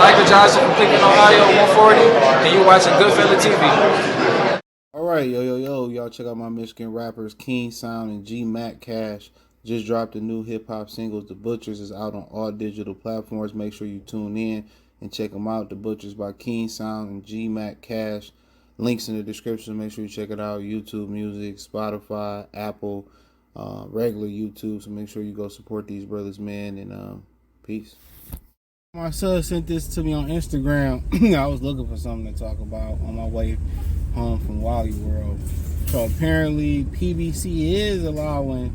Tiger Johnson from Cleveland, Ohio, 140, and you're watching Goodfella TV. Alright, yo, y'all check out my Michigan rappers King Sound and G Mac Cash. Just dropped a new hip-hop singles. The Butchers is out on all digital platforms. Make sure you tune in and check them out. The Butchers by King Sound and G Mac Cash. Links in the description. Make sure you check it out. YouTube Music, Spotify, Apple, regular YouTube. So make sure you go support these brothers, man. And peace. My son sent this to me on Instagram. I was looking for something to talk about on my way home from Wally World. So apparently PBC is allowing,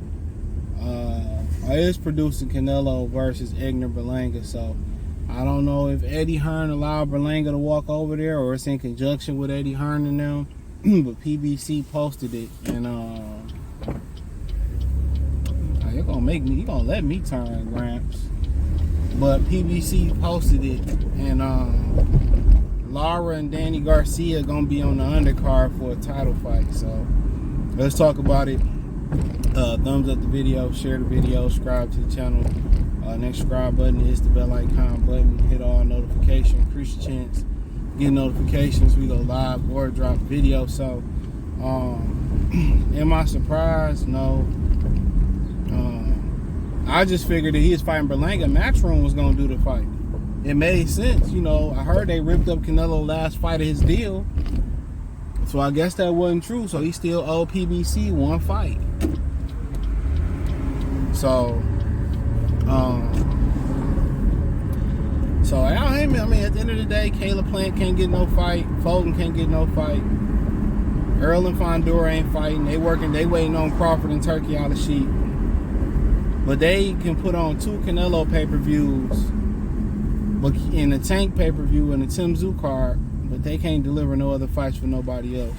is producing Canelo versus Edgar Berlanga. So I don't know if Eddie Hearn allowed Berlanga to walk over there or it's in conjunction with Eddie Hearn and them. But PBC posted it, and you're gonna let me turn Gramps. But PBC posted it, and Lara and Danny Garcia gonna be on the undercard for a title fight. So let's talk about it. Thumbs up the video, share the video, subscribe to the channel. Next subscribe button is the bell icon button. Hit all notifications. Increase your chance get notifications. We go live or drop video. So am I surprised? No. I just figured that he was fighting Berlanga. Matchroom was gonna do the fight. It made sense, you know. I heard they ripped up Canelo last fight of his deal, so I guess that wasn't true. So he still owed PBC one fight. So Al Heyman, I mean, at the end of the day, Caleb Plant can't get no fight. Fulton can't get no fight. Earl and Fondor ain't fighting. They waiting on Crawford and Turkey out of sheet. But they can put on 2 Canelo pay-per-views, but in the Tank pay-per-view and the Tim Zoo card, but they can't deliver no other fights for nobody else.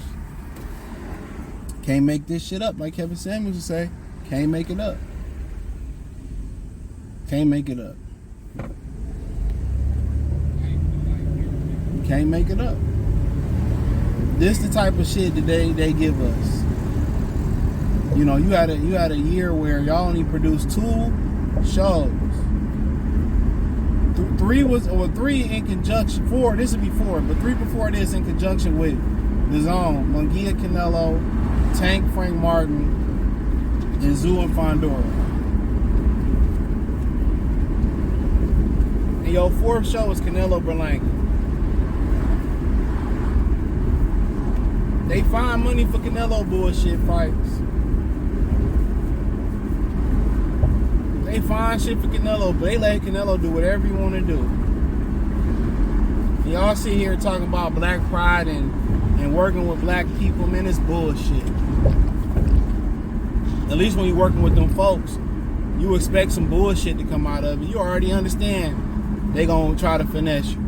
Can't make this shit up, like Kevin Samuels would say. Can't make it up. Can't make it up. Can't make it up. This the type of shit that they give us. You know, you had a year where y'all only produced 2 shows. 3 in conjunction, 4, this would be 4, but 3 before this in conjunction with The Zone, Munguia Canelo, Tank Frank Martin, and Zoo and Fondor. And your 4th show is Canelo Berlanga. They find money for Canelo bullshit fights. They find shit for Canelo, but they let Canelo do whatever he want to do. Y'all sit here talking about black pride and working with black people, man, it's bullshit. At least when you're working with them folks, you expect some bullshit to come out of it. You already understand they gonna try to finesse you.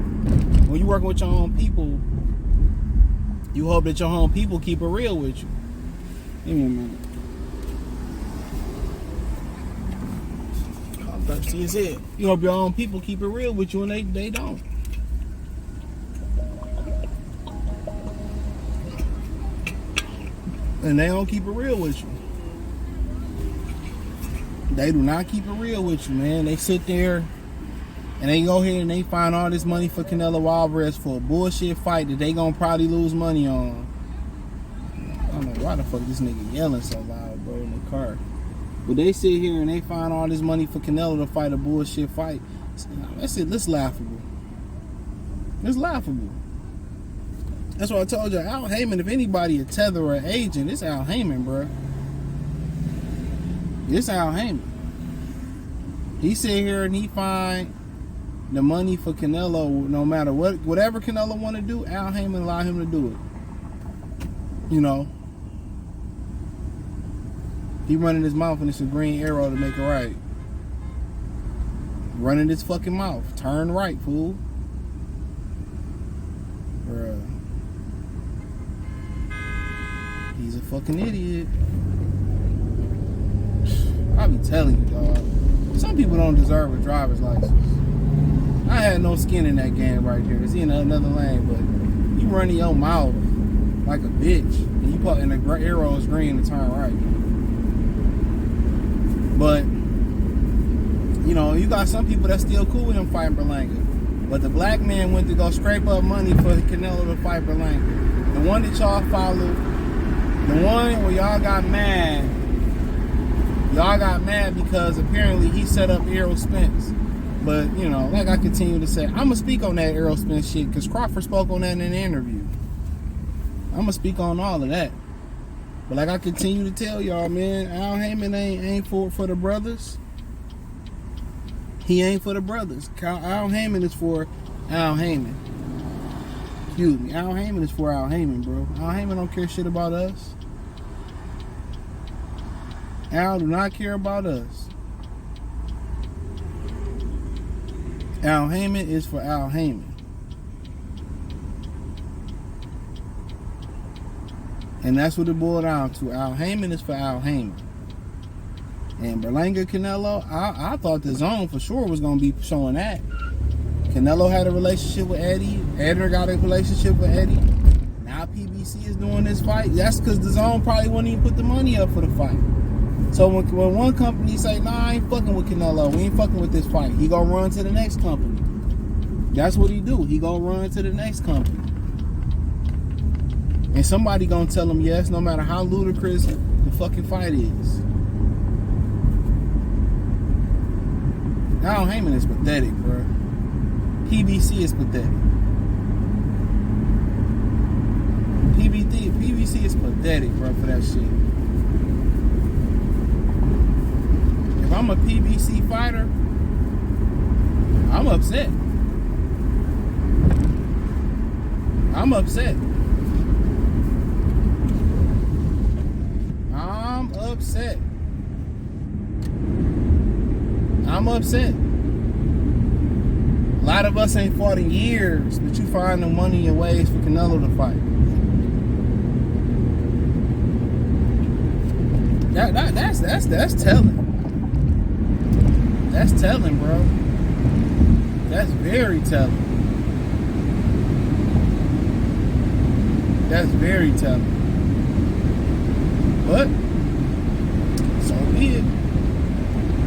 When you're working with your own people, you hope that your own people keep it real with you. Give me a minute. See his head. You hope your own people keep it real with you, and they don't. And they don't keep it real with you. They do not keep it real with you, man. They sit there and they go ahead and they find all this money for Canelo Alvarez for a bullshit fight that they gonna probably lose money on. I don't know why the fuck this nigga yelling so loud, bro, in the car. But they sit here and they find all this money for Canelo to fight a bullshit fight. That's it. That's laughable. It's laughable. That's what I told you. Al Heyman, if anybody a tether or an agent, it's Al Heyman, bro. It's Al Heyman. He sit here and he find the money for Canelo, no matter whatever Canelo want to do, Al Heyman allow him to do it. You know. He running his mouth and it's a green arrow to make it right. Running his fucking mouth. Turn right, fool. Bruh. He's a fucking idiot. I be telling you, dog. Some people don't deserve a driver's license. I had no skin in that game right there. It's in another lane, but you running your mouth like a bitch. And you put in the arrow is green to turn right. But, you know, you got some people that's still cool with him fighting Berlanga. But the black man went to go scrape up money for Canelo to fight Berlanga. The one that y'all followed, the one where y'all got mad. Y'all got mad because apparently he set up Errol Spence. But, you know, like I continue to say, I'm going to speak on that Errol Spence shit because Crawford spoke on that in an interview. I'm going to speak on all of that. But like I continue to tell y'all, man, Al Heyman ain't for the brothers. He ain't for the brothers. Al Heyman is for Al Heyman. Excuse me. Al Heyman is for Al Heyman, bro. Al Heyman don't care shit about us. Al do not care about us. Al Heyman is for Al Heyman. And that's what it boiled down to. Al Heyman is for Al Heyman. And Berlanga Canelo, I thought the zone for sure was going to be showing that. Canelo had a relationship with Eddie. Edgar got a relationship with Eddie. Now PBC is doing this fight. That's because the zone probably wouldn't even put the money up for the fight. So when one company say, nah, I ain't fucking with Canelo, we ain't fucking with this fight, he gonna run to the next company. That's what he do. He gonna run to the next company. And somebody gonna tell him yes, no matter how ludicrous the fucking fight is. Al Heyman is pathetic, bro. PBC is pathetic. PBC is pathetic, bro, for that shit. If I'm a PBC fighter, I'm upset. I'm upset. I'm upset. A lot of us ain't fought in years, but you find the money and ways for Canelo to fight. That's telling. That's telling, bro. That's very telling. That's very telling. But so be it.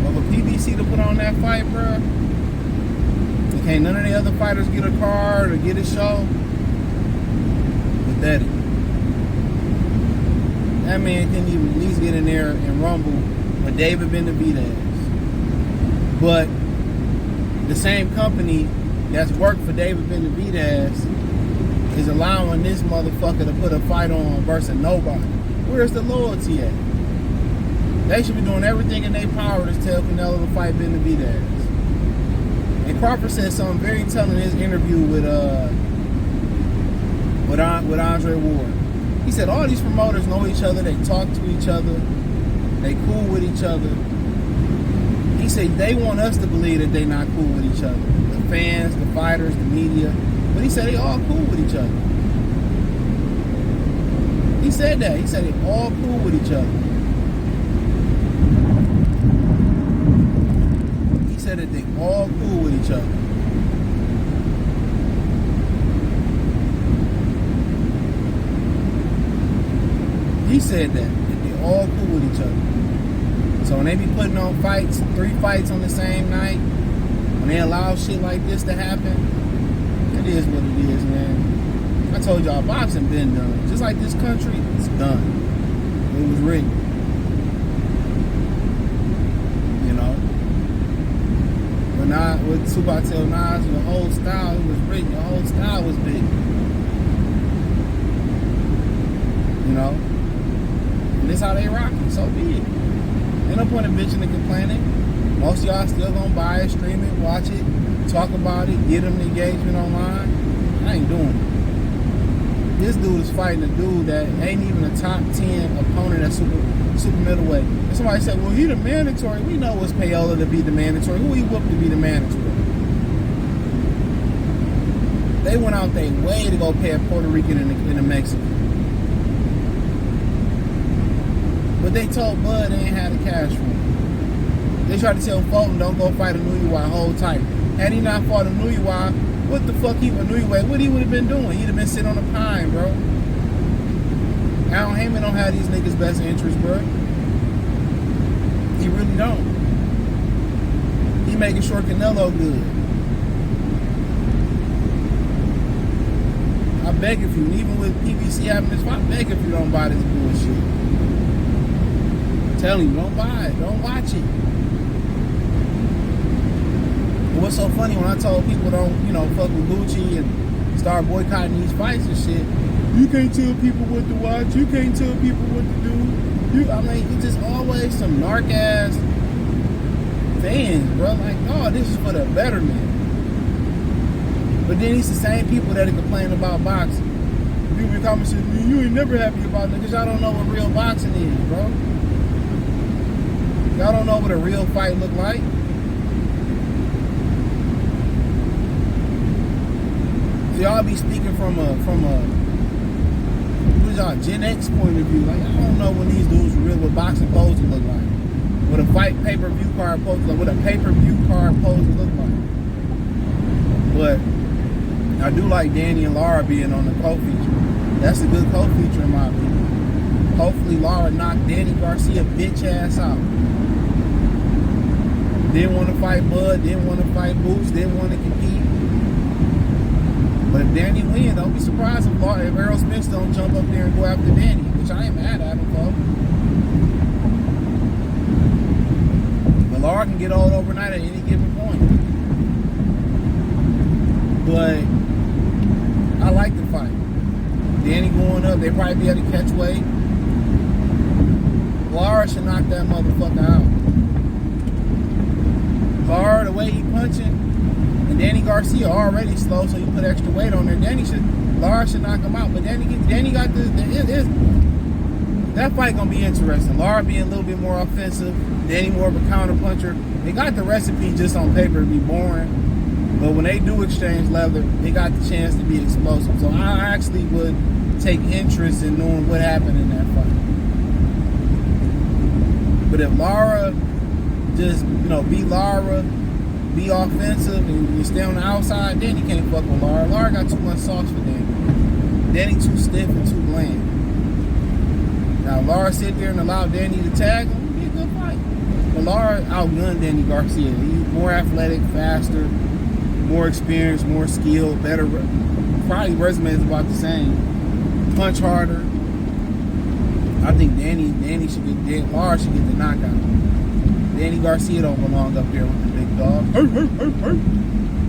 Well, for PBC to put on that fight, bro, can't none of the other fighters get a card or get a show. Pathetic. That man couldn't even at least get in there and rumble with David Benavidez. But the same company that's worked for David Benavidez is allowing this motherfucker to put a fight on versus nobody. Where's the loyalty at? They should be doing everything in their power to tell Canelo to fight Benavidez. And Crawford said something very telling in his interview with Andre Ward. He said all these promoters know each other, they talk to each other, they cool with each other. He said they want us to believe that they not cool with each other. The fans, the fighters, the media. But he said they all cool with each other. He said that. He said they all cool with each other. He said that they all cool with each other. He said that they all cool with each other. So when they be putting on fights, 3 fights on the same night, when they allow shit like this to happen, it is what it is, man. I told y'all, boxing been done. Just like this country, it's done. It was rigged. You know? But not with Subatel Nas, the whole style, it was rigged. The whole style was big. You know? And this how they rockin', so be it. Ain't no point in bitching and complaining. Most of y'all still gonna buy it, stream it, watch it, talk about it, get them the engagement online. I ain't doing it. This dude is fighting a dude that ain't even a top 10 opponent at super middleweight. And somebody said, well, he the mandatory. We know what's payola to be the mandatory. Who he whooped to be the mandatory? They went out their way to go pay a Puerto Rican and a Mexican. But they told Bud they ain't had the cash for him. They tried to tell Fulton, don't go fight a Nuyuwa, hold tight. Had he not fought a Nuyuwa, what the fuck he would Nuyuwa? What he would have been doing? He'd have been sitting on a pine, bro. Al Heyman don't have these niggas' best interests, bro. He really don't. He making sure Canelo good. begging for you. Even with PBC having this fight, I'm begging for you don't buy this bullshit. I'm telling you, don't buy it. Don't watch it. And what's so funny when I told people don't, fuck with Gucci and start boycotting these fights and shit, you can't tell people what to watch, you can't tell people what to do. It's just always some narc ass fans, bro. Like, no, this is for the betterment. But then it's the same people that are complaining about boxing. You be coming to me, you ain't never happy about it because y'all don't know what real boxing is, bro. Y'all don't know what a real fight look like. So y'all be speaking from a what is y'all Gen X point of view. Like, I don't know when these dudes real what boxing poses look like. What a fight pay-per-view card poses like. What a pay-per-view card poses look like. But I do like Danny and Lara being on the co-feature. That's a good co-feature in my opinion. Hopefully Lara knocked Danny Garcia bitch ass out. Didn't want to fight Bud, didn't want to fight Boots, didn't want to compete. But if Danny wins, don't be surprised if Errol Spence don't jump up there and go after Danny, which I ain't mad at him for. But Lara can get old overnight at any given point. But I like the fight. Danny going up, they probably be able to catch weight. Lara should knock that motherfucker out. Lara, the way he punching, and Danny Garcia already slow, so you put extra weight on there. Lara should knock him out, but Danny got that fight gonna be interesting. Lara being a little bit more offensive, Danny more of a counter puncher. They got the recipe just on paper to be boring, but when they do exchange leather, they got the chance to be explosive. So I actually would take interest in knowing what happened in that fight. But if Lara just, be Lara, be offensive, and you stay on the outside, Danny can't fuck with Lara. Lara got too much sauce for Danny. Danny too stiff and too bland. Now, Lara sit there and allow Danny to tag him, it'd be a good fight. But Lara outgunned Danny Garcia. He's more athletic, faster, more experienced, more skilled, better. Probably resume is about the same. Punch harder. I think Lara should get the knockout. Danny Garcia don't belong up there with the big dog.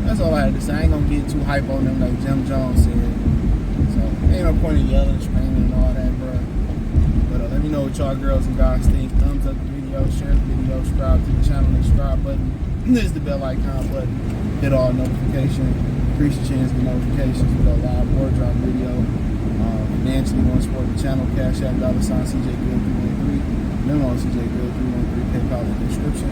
That's all I had to say. I ain't gonna get too hype on them like Jim Jones said. So ain't no point in yelling, screaming, and all that, bro. But let me know what y'all girls and guys think. Thumbs up the video, share the video, subscribe to the channel, the subscribe button. This is the bell icon button. Hit all notifications. Increase your chance for notifications with a live or drop video. Financially want to support the channel, Cash App, $CJ Good 313. Memo CJ Good 313. PayPal in the description.